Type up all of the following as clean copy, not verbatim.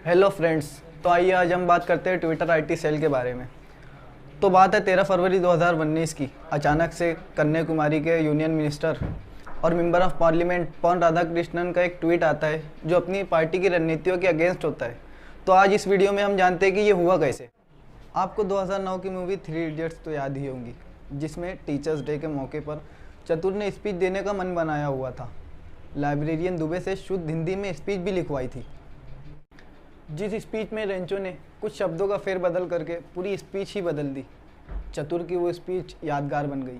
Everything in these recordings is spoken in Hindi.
Hello friends. तो आइए आज हम बात करते हैं ट्विटर आईटी सेल के बारे में। तो बात है 13 फरवरी 2019 की। अचानक से कन्याकुमारी के यूनियन मिनिस्टर और member of parliament Pon Radhakrishnan का एक ट्वीट आता है जो अपनी पार्टी की रणनीतियों के अगेंस्ट होता है। तो आज इस वीडियो में हम जानते हैं कि ये हुआ कैसे। आपको 2009 की मूवी 3 इडियट्स तो याद ही होंगी, जिसमें टीचर्स डे के मौके पर चतुर ने स्पीच देने का मन बनाया हुआ था। लाइब्रेरियन दुबे से शुद्ध हिंदी में स्पीच भी लिखवाई थी। जिस स्पीच में रेंचो ने कुछ शब्दों का फेरबदल करके पूरी स्पीच ही बदल दी, चतुर की वो स्पीच यादगार बन गई।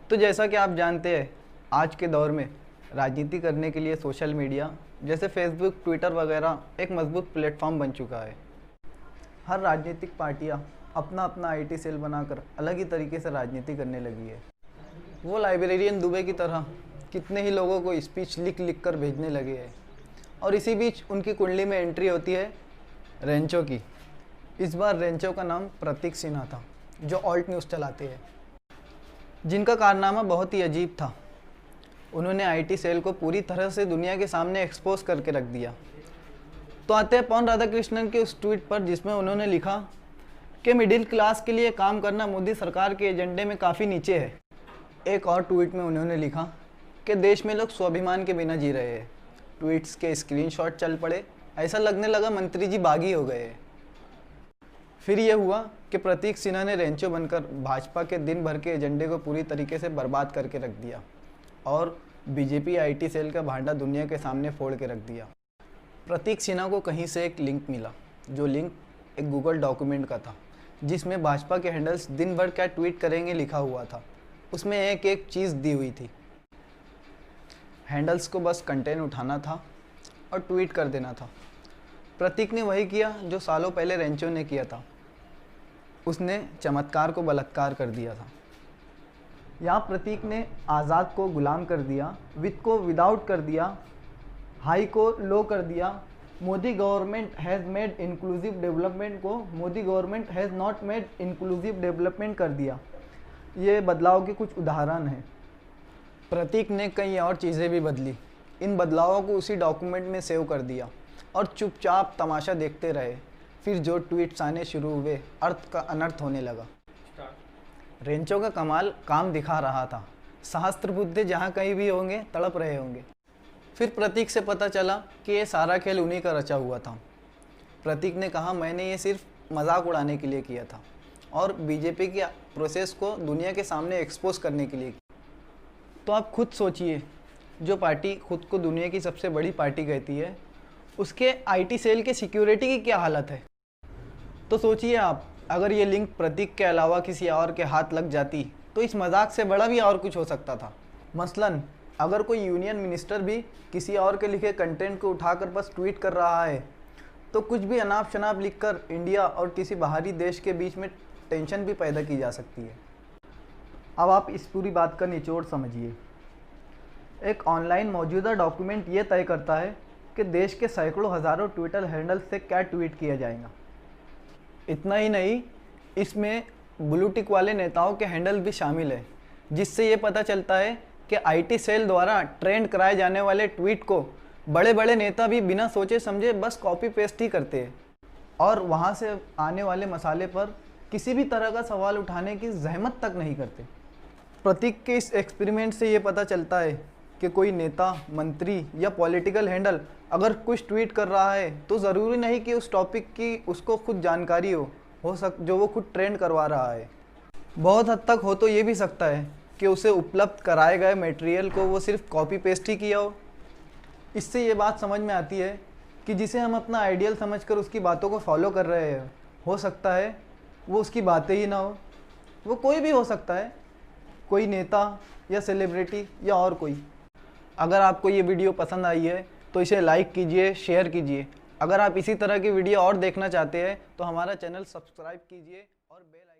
तो जैसा कि आप जानते हैं, आज के दौर में राजनीति करने के लिए सोशल मीडिया जैसे फेसबुक, ट्विटर वगैरह एक मजबूत प्लेटफॉर्म बन चुका है। हर राजनीतिक पार्टियां अपना अपना आईटी सेल बनाकर अलग ही तरीके से राजनीति करने लगी है। वो लाइब्रेरियन दुबे की तरह कितने ही लोगों को स्पीच लिख लिख कर भेजने लगे हैं। और इसी बीच उनकी कुंडली में एंट्री होती है रेंचो की। इस बार रेंचो का नाम प्रतीक सिन्हा था, जो ऑल्ट न्यूज़ चलाते हैं, जिनका कारनामा बहुत ही अजीब था। उन्होंने आईटी सेल को पूरी तरह से दुनिया के सामने एक्सपोज करके रख दिया। तो आते हैं पॉन राधाकृष्णन के उस ट्वीट पर, जिसमें उन्होंने लिखा कि मिडिल क्लास के लिए काम करना मोदी सरकार के एजेंडे में काफ़ी नीचे है। एक और ट्वीट में उन्होंने लिखा कि देश में लोग स्वाभिमान के बिना जी रहे हैं। ट्वीट्स के स्क्रीनशॉट चल पड़े, ऐसा लगने लगा मंत्री जी बागी हो गए। फिर यह हुआ कि प्रतीक सिन्हा ने रेंचो बनकर भाजपा के दिन भर के एजेंडे को पूरी तरीके से बर्बाद करके रख दिया और बीजेपी आईटी सेल का भांडा दुनिया के सामने फोड़ के रख दिया। प्रतीक सिन्हा को कहीं से एक लिंक मिला, जो लिंक एक गूगल डॉक्यूमेंट का था, जिसमें भाजपा के हैंडल्स दिन भर क्या ट्वीट करेंगे लिखा हुआ था। उसमें एक एक चीज़ दी हुई थी। हैंडल्स को बस कंटेंट उठाना था और ट्वीट कर देना था। प्रतीक ने वही किया जो सालों पहले रेंचो ने किया था। उसने चमत्कार को बलात्कार कर दिया था। यहाँ प्रतीक ने आज़ाद को गुलाम कर दिया, विद को विदाउट कर दिया, हाई को लो कर दिया। Modi government has made inclusive development को Modi government has not made inclusive development कर दिया। ये बदलाव के कुछ उदाहरण हैं। प्रतीक ने कई और चीज़ें भी बदली। इन बदलावों को उसी डॉक्यूमेंट में सेव कर दिया और चुपचाप तमाशा देखते रहे। फिर जो ट्वीट्स आने शुरू हुए, अर्थ का अनर्थ होने लगा। रेंचो का कमाल काम दिखा रहा था। सहस्त्र बुद्धे जहाँ कहीं भी होंगे तड़प रहे होंगे। फिर प्रतीक से पता चला कि ये सारा खेल उन्हीं का रचा हुआ था। प्रतीक ने कहा, मैंने ये सिर्फ मजाक उड़ाने के लिए किया था और बीजेपी की प्रोसेस को दुनिया के सामने एक्सपोज करने के लिए। तो आप खुद सोचिए, जो पार्टी खुद को दुनिया की सबसे बड़ी पार्टी कहती है, उसके आईटी सेल के सिक्योरिटी की क्या हालत है। तो सोचिए आप, अगर ये लिंक प्रतीक के अलावा किसी और के हाथ लग जाती तो इस मजाक से बड़ा भी और कुछ हो सकता था। मसलन अगर कोई यूनियन मिनिस्टर भी किसी और के लिखे कंटेंट को उठाकर बस ट्वीट कर रहा है, तो कुछ भी अनाप शनाप लिखकर इंडिया और किसी बाहरी देश के बीच में टेंशन भी पैदा की जा सकती है। अब आप इस पूरी बात का निचोड़ समझिए। एक ऑनलाइन मौजूदा डॉक्यूमेंट ये तय करता है कि देश के सैकड़ों हज़ारों ट्विटर हैंडल से क्या ट्वीट किया जाएगा। इतना ही नहीं, इसमें ब्लू टिक वाले नेताओं के हैंडल भी शामिल है, जिससे ये पता चलता है कि आईटी सेल द्वारा ट्रेंड कराए जाने वाले ट्वीट को बड़े बड़े नेता भी बिना सोचे समझे बस कॉपी पेस्ट ही करते हैं और वहाँ से आने वाले मसाले पर किसी भी तरह का सवाल उठाने की जहमत तक नहीं करते। प्रतीक के इस एक्सपेरिमेंट से ये पता चलता है कि कोई नेता, मंत्री या पॉलिटिकल हैंडल अगर कुछ ट्वीट कर रहा है तो ज़रूरी नहीं कि उस टॉपिक की उसको खुद जानकारी हो जो वो खुद ट्रेंड करवा रहा है। बहुत हद तक हो तो ये भी सकता है कि उसे उपलब्ध कराए गए मटेरियल को वो सिर्फ कॉपी पेस्ट ही किया हो। इससे ये बात समझ में आती है कि जिसे हम अपना आइडियल समझकर उसकी बातों को फॉलो कर रहे हैं, हो सकता है वो उसकी बातें ही ना हो। वो कोई भी हो सकता है, कोई नेता या सेलिब्रिटी या और कोई। अगर आपको ये वीडियो पसंद आई है तो इसे लाइक कीजिए, शेयर कीजिए। अगर आप इसी तरह की वीडियो और देखना चाहते हैं तो हमारा चैनल सब्सक्राइब कीजिए और बेल